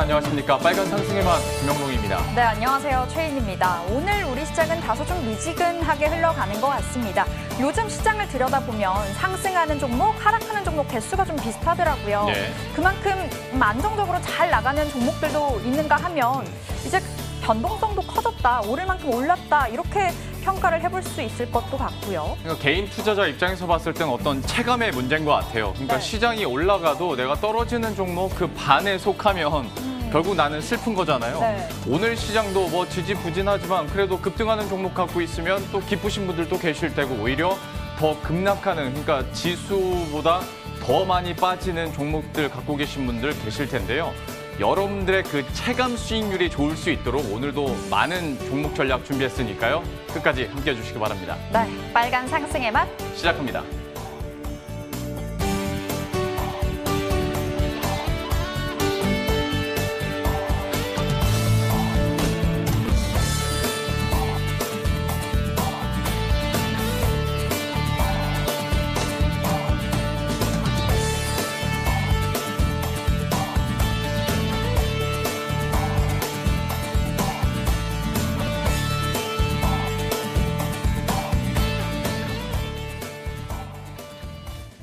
안녕하십니까. 빨간 상승의 맛 김영롱입니다. 네, 안녕하세요. 최인입니다. 오늘 우리 시장은 다소 좀 미지근하게 흘러가는 것 같습니다. 요즘 시장을 들여다보면 상승하는 종목, 하락하는 종목 개수가 좀 비슷하더라고요. 네. 그만큼 안정적으로 잘 나가는 종목들도 있는가 하면 이제 변동성도 커졌다, 오를 만큼 올랐다 이렇게 평가를 해볼 수 있을 것도 같고요. 그러니까 개인 투자자 입장에서 봤을 때는 어떤 체감의 문제인 것 같아요. 그러니까 네. 시장이 올라가도 내가 떨어지는 종목 그 반에 속하면 결국 나는 슬픈 거잖아요. 네. 오늘 시장도 뭐 지지부진하지만 그래도 급등하는 종목 갖고 있으면 또 기쁘신 분들도 계실 테고 오히려 더 급락하는, 그러니까 지수보다 더 많이 빠지는 종목들 갖고 계신 분들 계실 텐데요. 여러분들의 그 체감 수익률이 좋을 수 있도록 오늘도 많은 종목 전략 준비했으니까요. 끝까지 함께해 주시기 바랍니다. 네, 빨간 상승의 맛 시작합니다.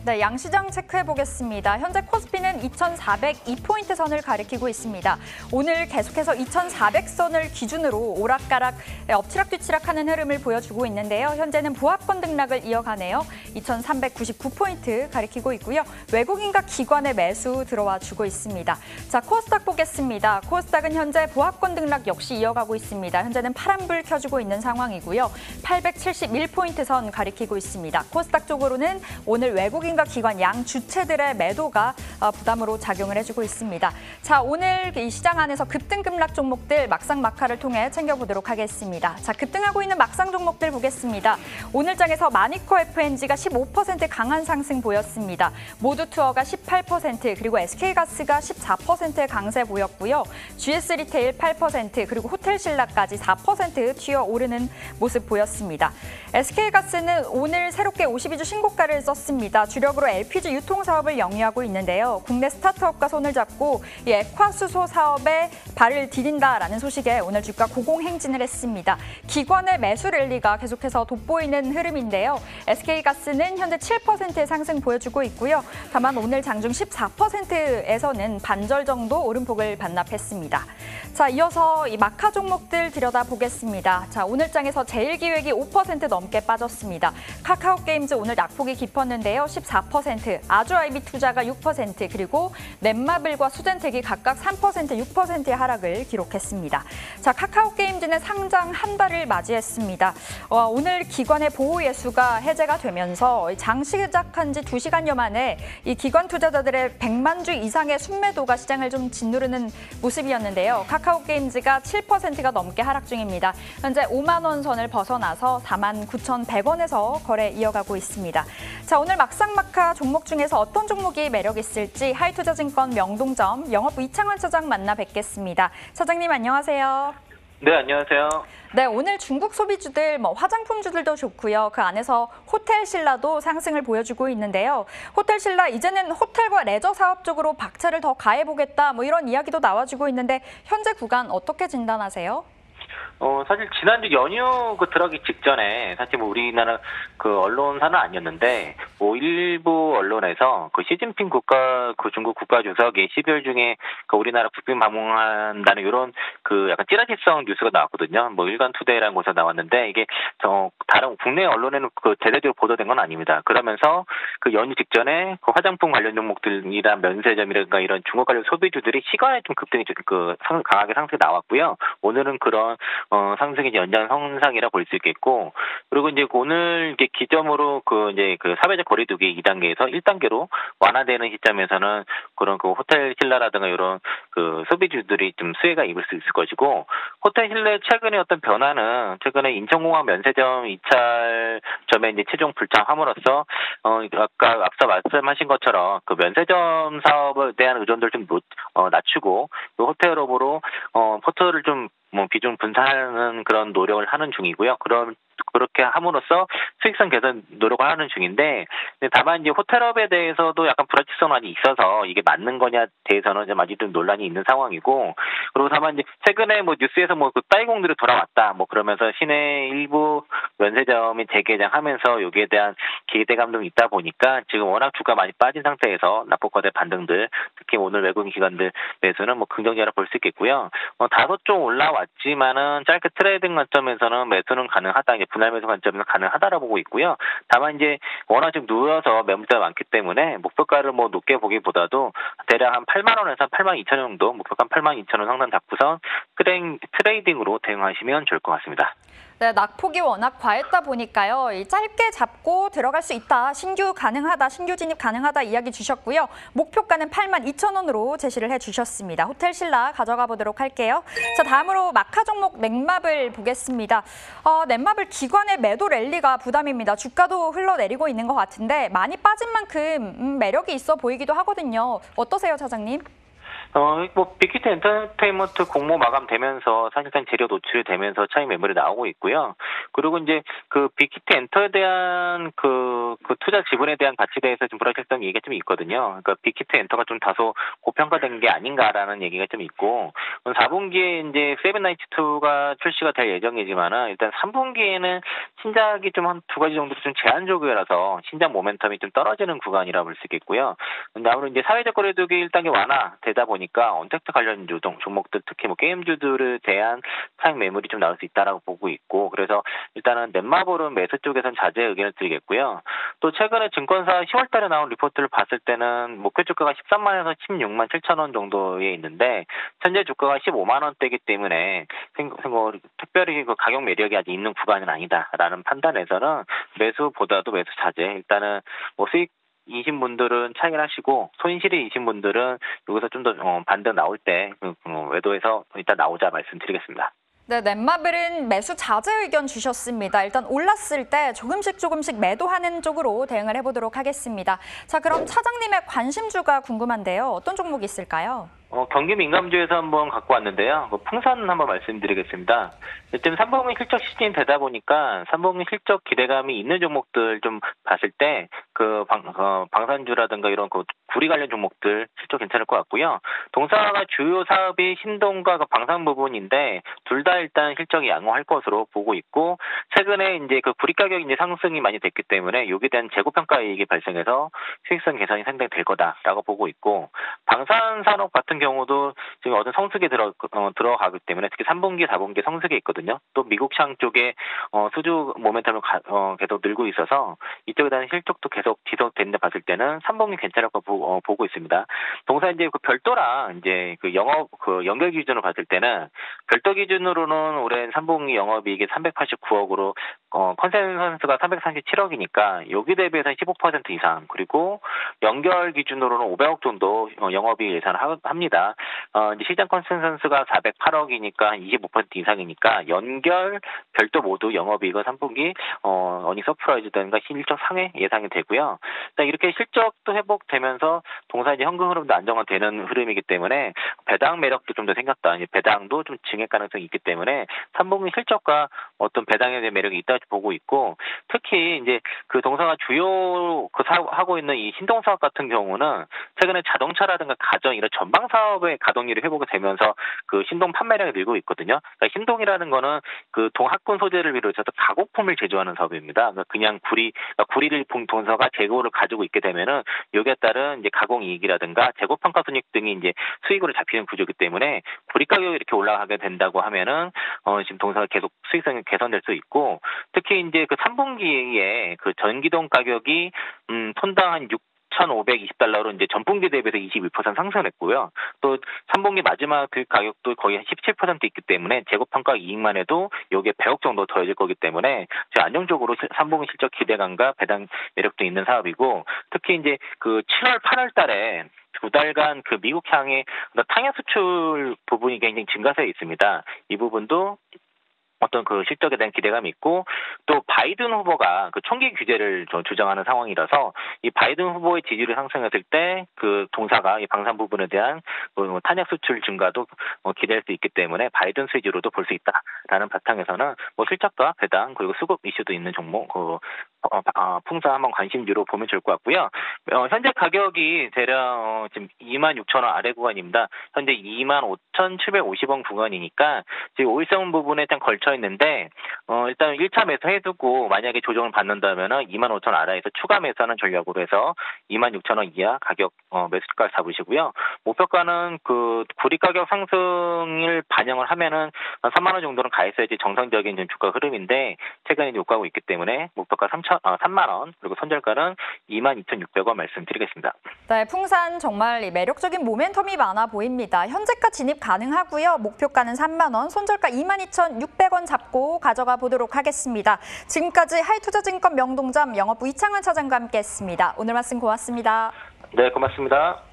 네, 양시장 체크해 보겠습니다. 현재 코스피는 2,402포인트 선을 가리키고 있습니다. 오늘 계속해서 2,400선을 기준으로 오락가락 엎치락뒤치락하는 흐름을 보여주고 있는데요. 현재는 보합권 등락을 이어가네요. 2,399포인트 가리키고 있고요. 외국인과 기관의 매수 들어와 주고 있습니다. 자, 코스닥 보겠습니다. 코스닥은 현재 보합권 등락 역시 이어가고 있습니다. 현재는 파란불 켜주고 있는 상황이고요. 871포인트 선 가리키고 있습니다. 코스닥 쪽으로는 오늘 외국인과 기관 양 주체들의 매도가 부담으로 작용을 해주고 있습니다. 자, 오늘 이 시장 안에서 급등 급락 종목들 막상 막하를 통해 챙겨보도록 하겠습니다. 자, 급등하고 있는 막상 종목들 보겠습니다. 오늘 장에서 마니코 FNG가 15% 강한 상승 보였습니다. 모두투어가 18%, 그리고 SK가스가 14%의 강세 보였고요. GS 리테일 8%, 그리고 호텔신라까지 4% 튀어오르는 모습 보였습니다. SK가스는 오늘 새롭게 52주 신고가를 썼습니다. 주력으로 LPG 유통 사업을 영위하고 있는데요. 국내 스타트업과 손을 잡고 이 액화수소 사업에 발을 디딘다라는 소식에 오늘 주가 고공행진을 했습니다. 기관의 매수 랠리가 계속해서 돋보이는 흐름인데요. SK가스는 현재 7%의 상승 보여주고 있고요. 다만 오늘 장중 14%에서는 반절 정도 오름폭을 반납했습니다. 자, 이어서 이 마카 종목들 들여다보겠습니다. 자, 오늘 장에서 제일기획이 5% 넘게 빠졌습니다. 카카오게임즈 오늘 낙폭이 깊었는데요. 14%, 아주아이비투자가 6%, 그리고 넷마블과 수젠텍이 각각 3%, 6%의 하락을 기록했습니다. 자, 카카오게임즈는 상장 한 달을 맞이했습니다. 오늘 기관의 보호 예수가 해제가 되면서 장 시작한 지 2시간여 만에 이 기관 투자자들의 100만 주 이상의 순매도가 시장을 좀 짓누르는 모습이었는데요. 카카오게임즈가 7%가 넘게 하락 중입니다. 현재 5만 원 선을 벗어나서 49,100원에서 거래 이어가고 있습니다. 자, 오늘 막상막하 종목 중에서 어떤 종목이 매력 있을지 하이투자증권 명동점 영업부 이창원 차장 만나 뵙겠습니다. 차장님 안녕하세요. 네, 안녕하세요. 네, 오늘 중국 소비주들, 화장품주들도 좋고요. 그 안에서 호텔신라도 상승을 보여주고 있는데요. 호텔신라 이제는 호텔과 레저 사업 쪽으로 박차를 더 가해보겠다, 이런 이야기도 나와주고 있는데 현재 구간 어떻게 진단하세요? 사실 지난주 연휴 들어가기 직전에 사실 우리나라 언론사는 아니었는데 일부 언론에서 시진핑 중국 국가 주석이 12월 중에 우리나라 국빈 방문한다는 이런 약간 찌라시성 뉴스가 나왔거든요. 일간투데이라는 곳에서 나왔는데 이게 다른 국내 언론에는 대대적으로 보도된 건 아닙니다. 그러면서 연휴 직전에 화장품 관련 종목들이나 면세점이라든가 이런 중국 관련 소비주들이 시간에 좀 급등이 강하게 상승이 나왔고요. 오늘은 그런 상승이 연장 성상이라 볼 수 있겠고, 그리고 이제 오늘 기점으로 사회적 거리두기 2단계에서 1단계로 완화되는 시점에서는 그런 호텔 신라라든가 이런 소비주들이 좀 수혜가 입을 수 있을 것이고, 호텔 신라의 최근에 어떤 변화는 최근에 인천공항 면세점 입찰점에 이제 최종 불참함으로써 아까 앞서 말씀하신 것처럼 면세점 사업에 대한 의존도를 좀 낮추고 호텔업으로 포트를 좀 비중 분산하는 그런 노력을 하는 중이고요. 그런 그렇게 함으로써 수익성 개선 노력을 하는 중인데, 다만 이제 호텔업에 대해서도 약간 불확실성이 있어서 이게 맞는 거냐 대해서는 좀 아직도 논란이 있는 상황이고, 그리고 다만 이제 최근에 뭐 뉴스에서 뭐 그 따이공들이 돌아왔다 뭐 그러면서 시내 일부 면세점이 재개장하면서 여기에 대한 기대감도 있다 보니까 지금 워낙 주가 많이 빠진 상태에서 납폭과대 반등들, 특히 오늘 외국인 기관들 매수는 뭐 긍정적으로 볼 수 있겠고요. 다소 좀 올라왔지만은 짧게 트레이딩 관점에서는 매수는 가능하다, 이제 분할 매수 관점에서 가능하다라고 보고 있고요. 다만 이제 워낙 지금 누워서 매물대가 많기 때문에 목표가를 뭐 높게 보기보다도 대략 한 8만 원에서 8만 2천 원 정도, 목표가 8만 2천 원 상단 잡고서 트레이딩으로 대응하시면 좋을 것 같습니다. 네, 낙폭이 워낙 과했다 보니까요. 이 짧게 잡고 들어갈 수 있다, 신규 가능하다, 신규 진입 가능하다 이야기 주셨고요. 목표가는 8만 2천 원으로 제시를 해주셨습니다. 호텔신라 가져가 보도록 할게요. 자, 다음으로 마카 종목 넷마블 보겠습니다. 넷마블 기관의 매도 랠리가 부담입니다. 주가도 흘러내리고 있는 것 같은데 많이 빠진 만큼 매력이 있어 보이기도 하거든요. 어떠세요, 차장님? 뭐 빅히트 엔터테인먼트 공모 마감되면서 사실상 재료 노출이 되면서 차익 매물이 나오고 있고요. 그리고 이제 그 빅히트 엔터에 대한 그 투자 지분에 대한 가치에 대해서 좀 불확실성 얘기가 좀 있거든요. 그러니까 빅히트 엔터가 좀 다소 고평가된 게 아닌가라는 얘기가 좀 있고, 4분기에 이제 세븐나이츠2가 출시가 될 예정이지만은 일단 3분기에는 신작이 좀 한 두 가지 정도 좀 제한적이라서 신작 모멘텀이 좀 떨어지는 구간이라 볼 수 있겠고요. 근데 아무래도 이제 사회적 거래두기 1단계 완화되다 보니까 언택트 관련 종목들, 특히 뭐 게임주들에 대한 차익 매물이 좀 나올 수 있다라고 보고 있고, 그래서 일단은 넷마블은 매수 쪽에서는 자제 의견을 드리겠고요. 또 최근에 증권사 10월달에 나온 리포트를 봤을 때는 목표 주가가 13만에서 16만 7천 원 정도에 있는데 현재 주가가 15만 원대이기 때문에 특별히 그 가격 매력이 아직 있는 구간은 아니다라는 판단에서는 매수보다도 매수 자제. 일단은 뭐 수익 이신 분들은 차익을 하시고 손실이 이신 분들은 여기서 좀 더 반등 나올 때 외도에서 일단 나오자 말씀드리겠습니다. 네, 넷마블은 매수 자제 의견 주셨습니다. 일단 올랐을 때 조금씩 매도하는 쪽으로 대응을 해보도록 하겠습니다. 자, 그럼 차장님의 관심주가 궁금한데요. 어떤 종목이 있을까요? 경기 민감주에서 한번 갖고 왔는데요. 풍산 한번 말씀드리겠습니다. 지금 3분기 실적 시즌이 되다 보니까 3분기 실적 기대감이 있는 종목들 좀 봤을 때 방산주라든가 이런 구리 관련 종목들 실적 괜찮을 것 같고요. 동사가 주요 사업이 신동과 방산 부분인데 둘 다 일단 실적이 양호할 것으로 보고 있고, 최근에 이제 그 구리 가격이 이제 상승이 많이 됐기 때문에 여기에 대한 재고평가 이익이 발생해서 수익성 개선이 상당히 될 거다라고 보고 있고, 방산 산업 같은 경우도 지금 어떤 성수기에 들어가기 때문에 특히 3분기, 4분기 성수기에 있거든요. 또 미국 시장 쪽에 수주 모멘텀을 계속 늘고 있어서 이쪽에 대한 실적도 계속 지속된다 봤을 때는 3분기 괜찮을 거 보고 있습니다. 동사 이제 그 별도랑 이제 그 영업 연결 기준으로 봤을 때는 별도 기준으로는 올해 3분기 영업이익이 389억으로 컨센서스가 337억이니까 여기 대비해서 15% 이상, 그리고 연결 기준으로는 500억 정도 영업이익 예상합니다. 이제 시장 컨센서스가 408억이니까 25% 이상이니까 연결 별도 모두 영업이익은 3분기 어닝 서프라이즈 되는가 실적 상회 예상이 되고요. 이렇게 실적도 회복되면서 동사 이제 현금 흐름도 안정화되는 흐름이기 때문에 배당 매력도 좀 더 생겼다. 배당도 좀 증액 가능성이 있기 때문에 3분기 실적과 어떤 배당에 대한 매력이 있다 보고 있고, 특히 이제 그 동사가 주요 하고 있는 이 신동 사업 같은 경우는 최근에 자동차라든가 가전 이런 전방 사업의 가동률이 회복이 되면서 그 신동 판매량이 늘고 있거든요. 그러니까 신동이라는 거는 그 동학군 소재를 비롯해서 가공품을 제조하는 사업입니다. 그냥 구리를 동사가 재고를 가지고 있게 되면은 여기에 따른 이제 가공 이익이라든가 재고 평가 손익 등이 이제 수익으로 잡히는 구조이기 때문에 구리 가격이 이렇게 올라가게 된다고 하면은 지금 동사가 계속 수익성이 개선될 수 있고, 특히 이제 그 3분기에 그 전기동 가격이 톤당 한 6,520달러로 이제 전분기 대비해서 21% 상승했고요. 또 3분기 마지막 그 가격도 거의 한 17% 있기 때문에 재고평가 이익만 해도 여기에 100억 정도 더해질 거기 때문에 안정적으로 3분기 실적 기대감과 배당 매력도 있는 사업이고, 특히 이제 그 7월, 8월 달에 두 달간 그 미국 향의 탕약 수출 부분이 굉장히 증가세에 있습니다. 이 부분도 어떤 그 실적에 대한 기대감이 있고 또 바이든 후보가 그 총기 규제를 주장하는 상황이라서 이 바이든 후보의 지지율이 상승했을 때 그 동사가 이 방산 부분에 대한 탄약 수출 증가도 기대할 수 있기 때문에 바이든 수지로도 볼 수 있다라는 바탕에서는 뭐 실적과 배당 그리고 수급 이슈도 있는 종목 풍사 한번 관심주로 보면 좋을 것 같고요. 현재 가격이 대략 지금 26,000원 아래 구간입니다. 현재 25,750원 구간이니까 지금 5일선 부분에 일단 걸쳐 있는데 일단 1차 매수 해두고 만약에 조정을 받는다면은 25,000원 아래에서 추가 매수하는 전략으로 해서 26,000원 이하 가격 매수가 잡으시고요. 목표가는 그 구리 가격 상승을 반영을 하면은 한 3만 원 정도는 가 있어야지 정상적인 주가 흐름인데 최근에 요구하고 있기 때문에 목표가 3만 원 그리고 손절가는 22,600원 말씀드리겠습니다. 네, 풍산 정말 매력적인 모멘텀이 많아 보입니다. 현재가 진입 가능하고요. 목표가는 3만 원, 손절가 22,600원 잡고 가져가 보도록 하겠습니다. 지금까지 하이투자증권 명동점 영업부 이창환 차장과 함께했습니다. 오늘 말씀 고맙습니다. 네, 고맙습니다.